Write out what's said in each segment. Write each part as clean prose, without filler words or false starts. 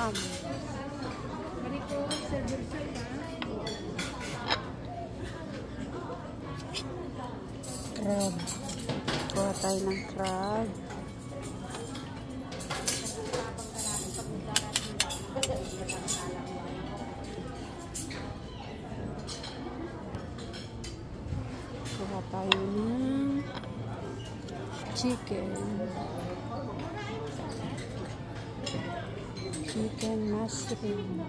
ma'am. Crab. Kuha tayo ng crab. Kuha tayo ng chicken. Chicken mushroom.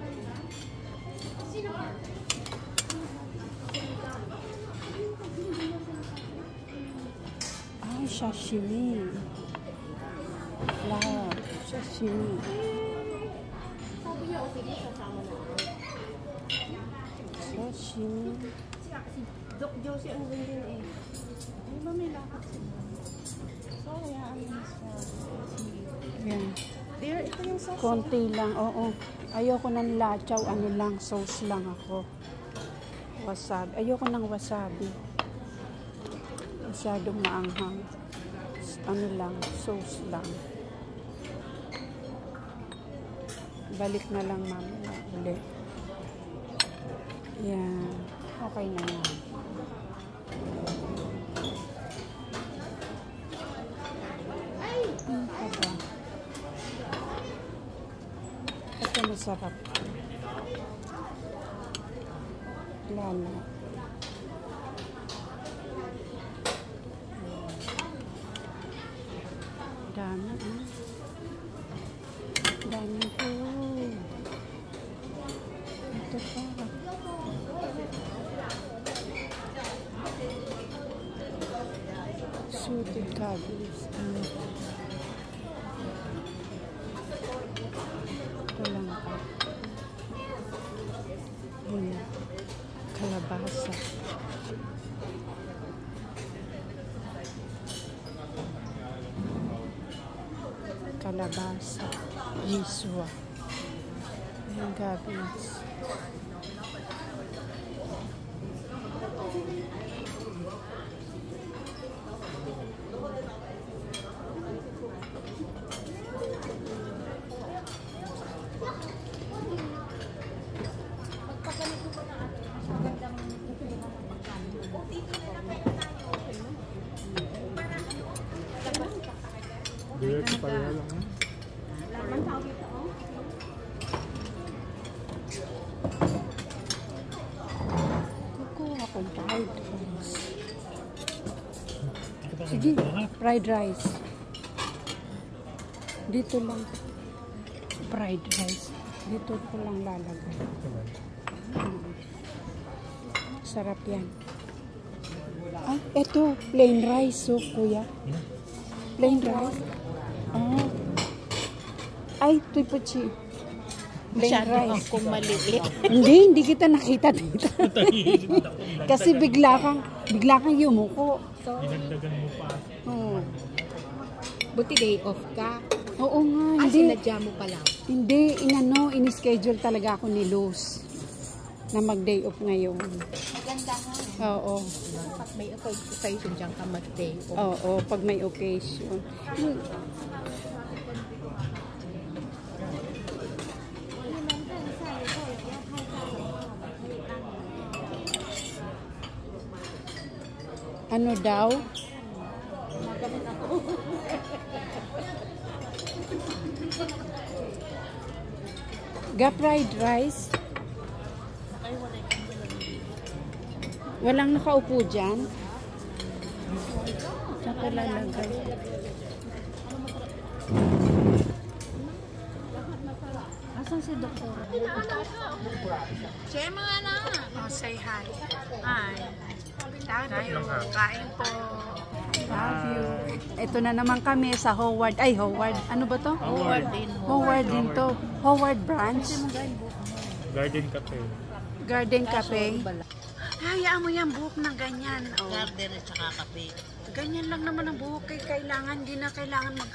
Ay, sashimi. Wow, sashimi. Sashimi. Doc Josie ang ganyan eh. Ay ba may lakad sila? So, hayaan mo sa... Yan. There, ito yung sauce. Konti lang, oo. Ayoko ng lachaw, ano lang, sauce lang ako. Wasabi. Ayoko ng wasabi. Masyadong maanghang. Ano lang, sauce lang. Balik na lang mamaya ulit. Yan. Okay na yan. Aba. Ito masarap. Lalo. Dami, dami po. Ito pa. Suited cabbage. Ito lang pa. Yun. Kalabasa. Kalabasa. Yiswa. Yung cabbage. Direct pa rin lang. Kukuha akong fried rice. Sige, fried rice. Dito lang. Fried rice. Dito ko lang lalagay. Sarap yan. Ay, eto. Plain rice, oh, kuya. Plain rice. Oh. Ay, tuipuchi. Plain rice. Ako maliit. Hindi kita nakita dito. Kasi bigla kang yumuko. Dinagdagan mo pa. Oh. Buti day off ka. Oo nga, Ay, hindi. sinadya mo pala. Hindi, in-schedule talaga ako ni Luz na mag-day off ngayon. Maganda nga. Oo. Pag may occasion dyan ka mag-day off. Oo, pag may occasion. Ano daw? Ga fried rice? Walang nakaupo dyan? Saan ko lalagay? Asan si Doktor? Siya mga na. Oh, say hi. Hi. Love you. Kain po. Love you. Ito na naman kami sa Howard. Ay, Howard. Ano ba to? Howard din. Howard din to. Howard branch. Garden Cafe. Garden Cafe. Hayaan mo yan buhok na ganyan. Oh. Garden at saka kape. Ganyan lang naman ang buhok. Kailangan, hindi na kailangan mag...